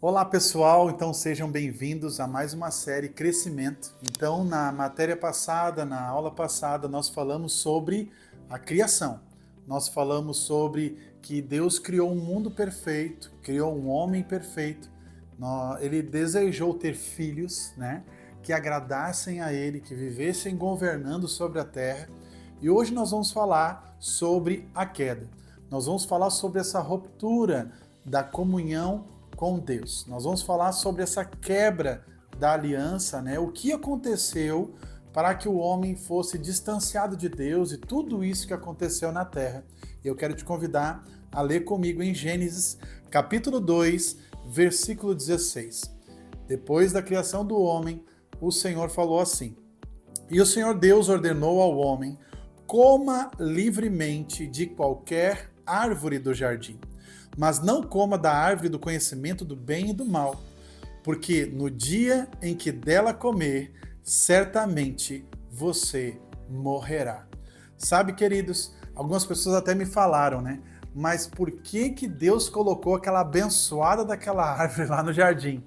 Olá pessoal, então sejam bem-vindos a mais uma série Crescimento. Então, na matéria passada, na aula passada, nós falamos sobre a criação. Nós falamos sobre que Deus criou um mundo perfeito, criou um homem perfeito. Ele desejou ter filhos, né, que agradassem a Ele, que vivessem governando sobre a terra. E hoje nós vamos falar sobre a queda. Nós vamos falar sobre essa ruptura da comunhão com Deus. Nós vamos falar sobre essa quebra da aliança, né? O que aconteceu para que o homem fosse distanciado de Deus e tudo isso que aconteceu na terra. Eu quero te convidar a ler comigo em Gênesis, capítulo 2, versículo 16. Depois da criação do homem, o Senhor falou assim: E o Senhor Deus ordenou ao homem: coma livremente de qualquer árvore do jardim, mas não coma da árvore do conhecimento do bem e do mal, porque no dia em que dela comer, certamente você morrerá. Sabe, queridos, algumas pessoas até me falaram, né? Mas por que Deus colocou aquela abençoada daquela árvore lá no jardim?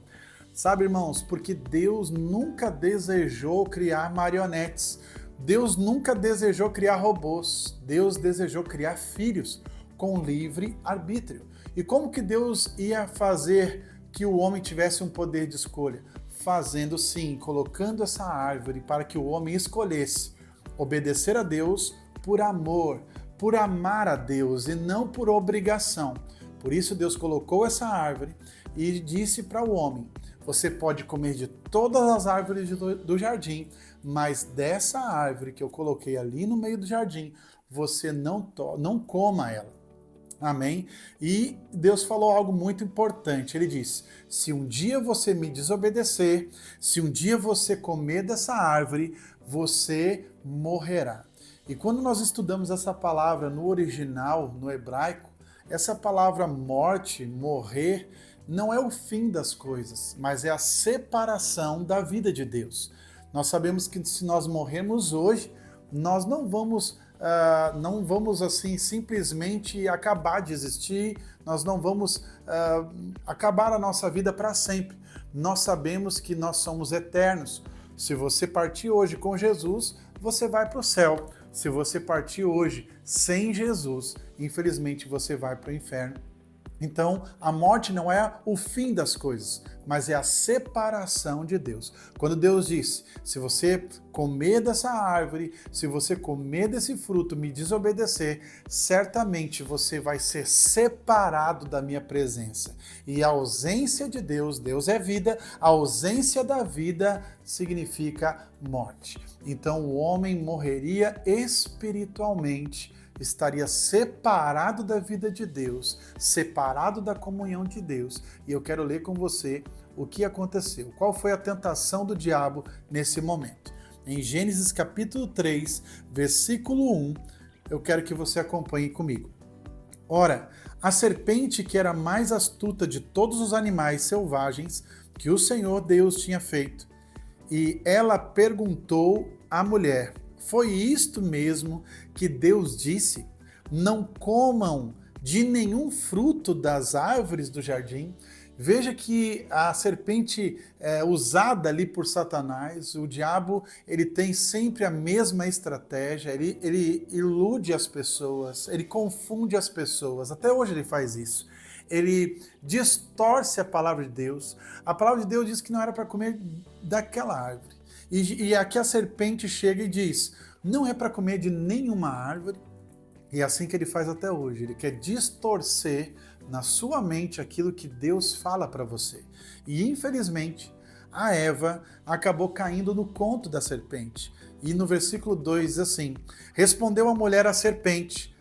Sabe, irmãos, porque Deus nunca desejou criar marionetes. Deus nunca desejou criar robôs. Deus desejou criar filhos com livre arbítrio. E como que Deus ia fazer que o homem tivesse um poder de escolha? Fazendo sim, colocando essa árvore para que o homem escolhesse obedecer a Deus por amor, por amar a Deus e não por obrigação. Por isso Deus colocou essa árvore e disse para o homem: você pode comer de todas as árvores do jardim, mas dessa árvore que eu coloquei ali no meio do jardim, você não coma ela. Amém? E Deus falou algo muito importante. Ele disse: se um dia você me desobedecer, se um dia você comer dessa árvore, você morrerá. E quando nós estudamos essa palavra no original, no hebraico, essa palavra morte, morrer, não é o fim das coisas, mas é a separação da vida de Deus. Nós sabemos que se nós morrermos hoje, nós não vamos assim simplesmente acabar de existir, nós não vamos acabar a nossa vida para sempre. Nós sabemos que nós somos eternos. Se você partir hoje com Jesus, você vai para o céu. Se você partir hoje sem Jesus, infelizmente você vai para o inferno. Então, a morte não é o fim das coisas, mas é a separação de Deus. Quando Deus disse: se você comer dessa árvore, se você comer desse fruto, me desobedecer, certamente você vai ser separado da minha presença. E a ausência de Deus, Deus é vida, a ausência da vida significa morte. Então, o homem morreria espiritualmente, estaria separado da vida de Deus, separado da comunhão de Deus. E eu quero ler com você o que aconteceu. Qual foi a tentação do diabo nesse momento? Em Gênesis capítulo 3, versículo 1, eu quero que você acompanhe comigo. Ora, a serpente, que era a mais astuta de todos os animais selvagens que o Senhor Deus tinha feito, e ela perguntou à mulher: foi isto mesmo que Deus disse? Não comam de nenhum fruto das árvores do jardim. Veja que a serpente usada ali por Satanás, o diabo, ele tem sempre a mesma estratégia, ele ilude as pessoas, ele confunde as pessoas, até hoje ele faz isso. Ele distorce a palavra de Deus. A palavra de Deus diz que não era para comer daquela árvore. E aqui a serpente chega e diz: não é para comer de nenhuma árvore. E é assim que ele faz até hoje. Ele quer distorcer na sua mente aquilo que Deus fala para você. E infelizmente, a Eva acabou caindo no conto da serpente. E no versículo 2 diz assim: respondeu a mulher à serpente: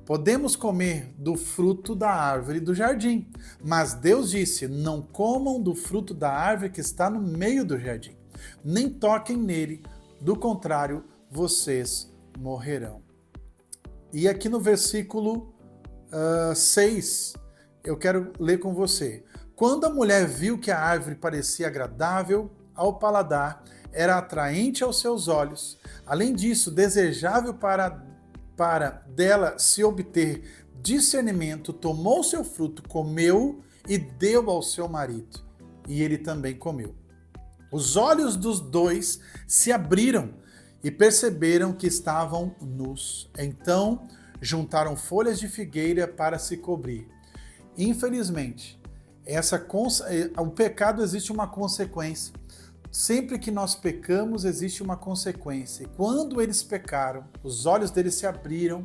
podemos comer do fruto da árvore do jardim. Mas Deus disse: não comam do fruto da árvore que está no meio do jardim, nem toquem nele, do contrário, vocês morrerão. E aqui no versículo 6, eu quero ler com você. Quando a mulher viu que a árvore parecia agradável ao paladar, era atraente aos seus olhos, além disso, desejável para dela se obter discernimento, tomou seu fruto, comeu e deu ao seu marido, e ele também comeu. Os olhos dos dois se abriram e perceberam que estavam nus. Então juntaram folhas de figueira para se cobrir. Infelizmente, o pecado existe uma consequência. Sempre que nós pecamos, existe uma consequência. E quando eles pecaram, os olhos deles se abriram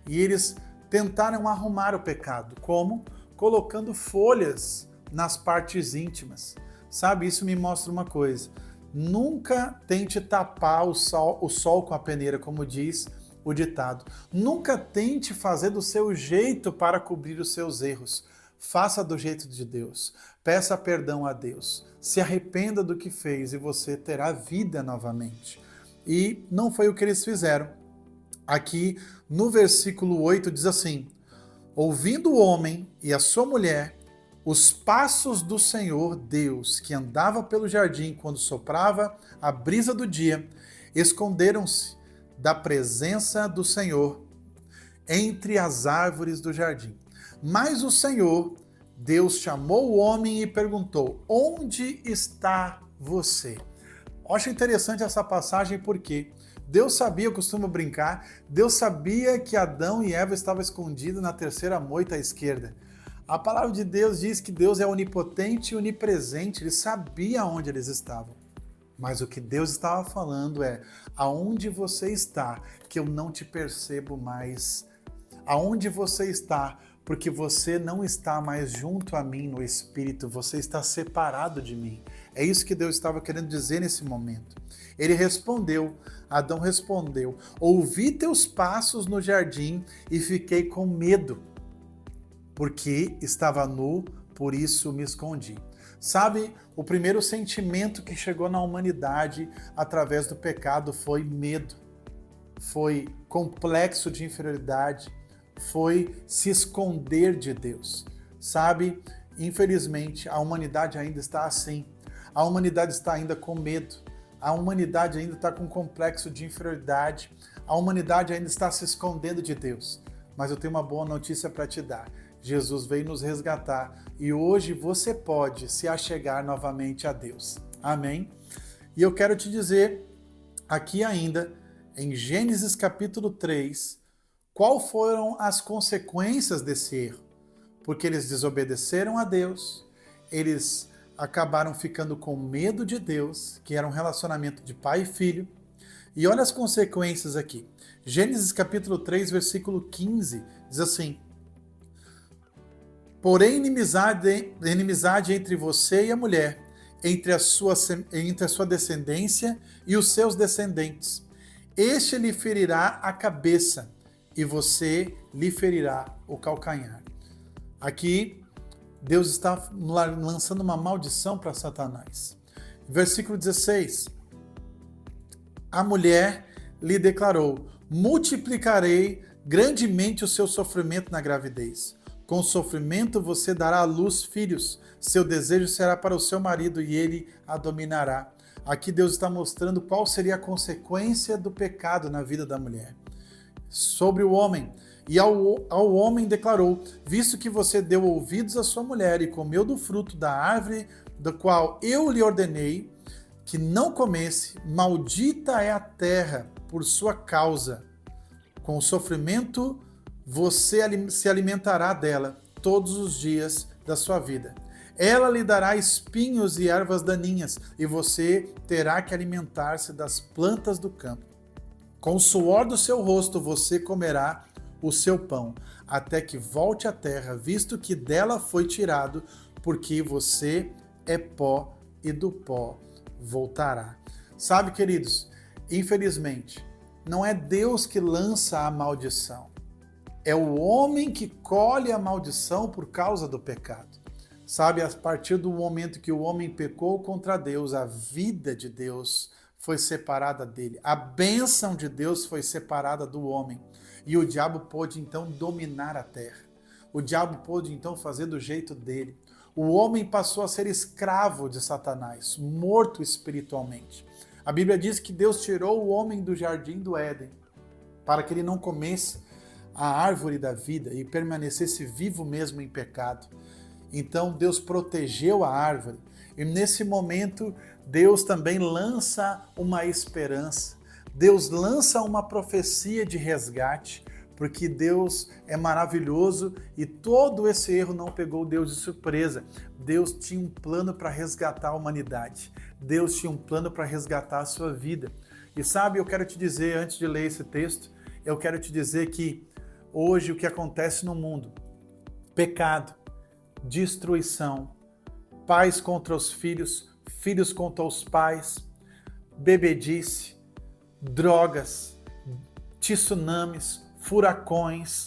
e eles tentaram arrumar o pecado. Como? Colocando folhas nas partes íntimas. Sabe, isso me mostra uma coisa. Nunca tente tapar o sol com a peneira, como diz o ditado. Nunca tente fazer do seu jeito para cobrir os seus erros. Faça do jeito de Deus. Peça perdão a Deus. Se arrependa do que fez e você terá vida novamente. E não foi o que eles fizeram. Aqui no versículo 8 diz assim: ouvindo o homem e a sua mulher os passos do Senhor Deus, que andava pelo jardim quando soprava a brisa do dia, esconderam-se da presença do Senhor entre as árvores do jardim. Mas o Senhor, Deus, chamou o homem e perguntou: onde está você? Eu acho interessante essa passagem porque Deus sabia, eu costumo brincar, Deus sabia que Adão e Eva estavam escondidos na terceira moita à esquerda. A palavra de Deus diz que Deus é onipotente e onipresente, ele sabia onde eles estavam. Mas o que Deus estava falando é: aonde você está, que eu não te percebo mais? Aonde você está, porque você não está mais junto a mim no Espírito, você está separado de mim. É isso que Deus estava querendo dizer nesse momento. Ele respondeu, Adão respondeu: ouvi teus passos no jardim e fiquei com medo, porque estava nu, por isso me escondi. Sabe, o primeiro sentimento que chegou na humanidade através do pecado foi medo, foi complexo de inferioridade, foi se esconder de Deus. Sabe, infelizmente, a humanidade ainda está assim. A humanidade está ainda com medo. A humanidade ainda está com complexo de inferioridade. A humanidade ainda está se escondendo de Deus. Mas eu tenho uma boa notícia para te dar. Jesus veio nos resgatar e hoje você pode se achegar novamente a Deus. Amém? E eu quero te dizer aqui ainda, em Gênesis capítulo 3, qual foram as consequências desse erro. Porque eles desobedeceram a Deus, eles acabaram ficando com medo de Deus, que era um relacionamento de pai e filho. E olha as consequências aqui. Gênesis capítulo 3, versículo 15, diz assim: porém, inimizade entre você e a mulher, entre a sua descendência e os seus descendentes. Este lhe ferirá a cabeça, e você lhe ferirá o calcanhar. Aqui, Deus está lançando uma maldição para Satanás. Versículo 16. A mulher lhe declarou: multiplicarei grandemente o seu sofrimento na gravidez. Com sofrimento você dará à luz filhos. Seu desejo será para o seu marido e ele a dominará. Aqui Deus está mostrando qual seria a consequência do pecado na vida da mulher. Sobre o homem. E ao homem declarou: visto que você deu ouvidos à sua mulher e comeu do fruto da árvore do qual eu lhe ordenei que não comesse, maldita é a terra por sua causa. Com o sofrimento você se alimentará dela todos os dias da sua vida. Ela lhe dará espinhos e ervas daninhas, e você terá que alimentar-se das plantas do campo. Com o suor do seu rosto você comerá o seu pão, até que volte à terra, visto que dela foi tirado, porque você é pó e do pó voltará. Sabe, queridos, infelizmente, não é Deus que lança a maldição. É o homem que colhe a maldição por causa do pecado. Sabe, a partir do momento que o homem pecou contra Deus, a vida de Deus foi separada dele. A bênção de Deus foi separada do homem. E o diabo pôde então dominar a terra. O diabo pôde então fazer do jeito dele. O homem passou a ser escravo de Satanás, morto espiritualmente. A Bíblia diz que Deus tirou o homem do jardim do Éden para que ele não comesse a árvore da vida e permanecesse vivo mesmo em pecado. Então Deus protegeu a árvore E nesse momento, Deus também lança uma esperança. Deus lança uma profecia de resgate, porque Deus é maravilhoso e todo esse erro não pegou Deus de surpresa. Deus tinha um plano para resgatar a humanidade. Deus tinha um plano para resgatar a sua vida. E sabe, eu quero te dizer, antes de ler esse texto, eu quero te dizer que hoje o que acontece no mundo, pecado, destruição, pais contra os filhos, filhos contra os pais, bebedice, drogas, tsunamis, furacões,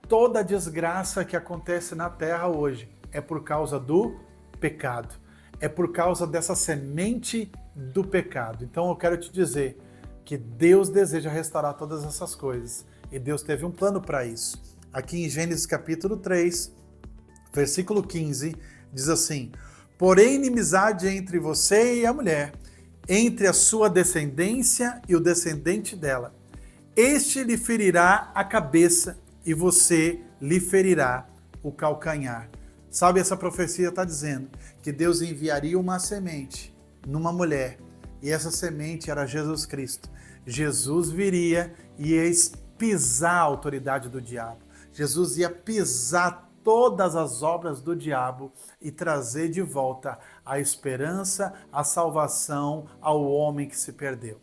toda a desgraça que acontece na Terra hoje é por causa do pecado. É por causa dessa semente do pecado. Então eu quero te dizer que Deus deseja restaurar todas essas coisas. E Deus teve um plano para isso. Aqui em Gênesis capítulo 3, versículo 15, diz assim: porém, inimizade entre você e a mulher, entre a sua descendência e o descendente dela. Este lhe ferirá a cabeça e você lhe ferirá o calcanhar. Sabe, essa profecia está dizendo que Deus enviaria uma semente numa mulher, e essa semente era Jesus Cristo. Jesus viria e ia pisar a autoridade do diabo. Jesus ia pisar todas as obras do diabo e trazer de volta a esperança, a salvação ao homem que se perdeu.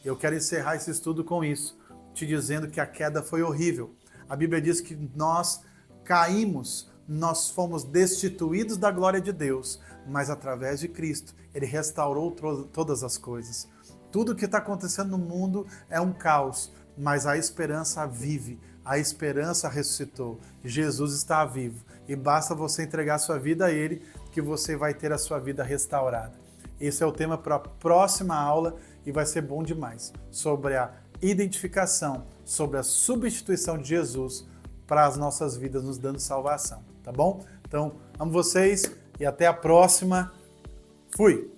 Eu quero encerrar esse estudo com isso, te dizendo que a queda foi horrível. A Bíblia diz que nós caímos, nós fomos destituídos da glória de Deus, mas através de Cristo, Ele restaurou todas as coisas. Tudo que está acontecendo no mundo é um caos, mas a esperança vive, a esperança ressuscitou. Jesus está vivo e basta você entregar sua vida a Ele que você vai ter a sua vida restaurada. Esse é o tema para a próxima aula e vai ser bom demais, sobre a identificação, sobre a substituição de Jesus para as nossas vidas, nos dando salvação, tá bom? Então, amo vocês e até a próxima. Fui!